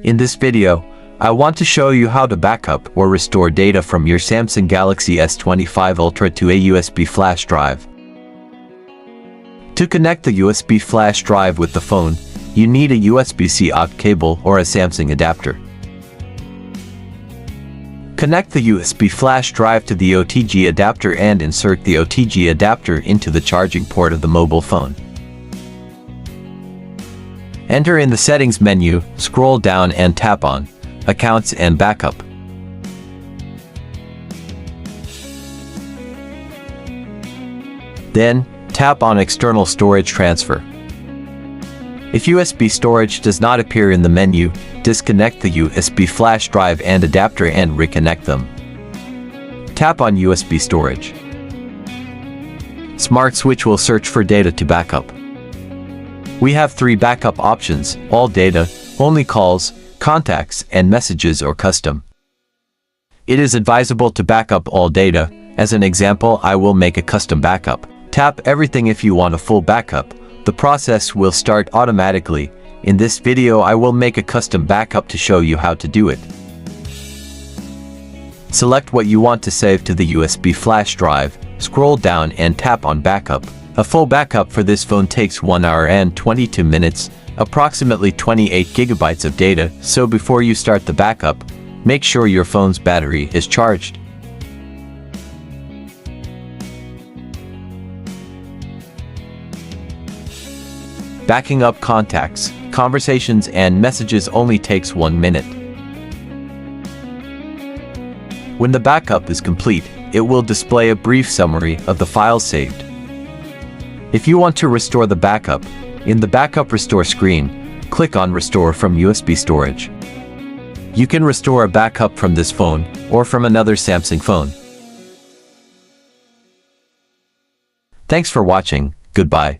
In this video, I want to show you how to backup or restore data from your Samsung Galaxy S25 Ultra to a USB flash drive. To connect the USB flash drive with the phone, you need a USB-C out cable or a Samsung adapter. Connect the USB flash drive to the OTG adapter and insert the OTG adapter into the charging port of the mobile phone. Enter in the settings menu, scroll down and tap on Accounts and Backup. Then, tap on External Storage Transfer. If USB storage does not appear in the menu, disconnect the USB flash drive and adapter and reconnect them. Tap on USB storage. Smart Switch will search for data to backup. We have 3 backup options: all data, only calls, contacts, and messages or custom. It is advisable to backup all data. As an example, I will make a custom backup. Tap everything if you want a full backup. The process will start automatically. In this video, I will make a custom backup to show you how to do it. Select what you want to save to the USB flash drive, scroll down and tap on Backup. A full backup for this phone takes 1 hour and 22 minutes, approximately 28 gigabytes of data, so before you start the backup, make sure your phone's battery is charged. Backing up contacts, conversations and messages only takes 1 minute. When the backup is complete, it will display a brief summary of the files saved. If you want to restore the backup, in the Backup Restore screen, click on Restore from USB storage. You can restore a backup from this phone or from another Samsung phone. Thanks for watching. Goodbye.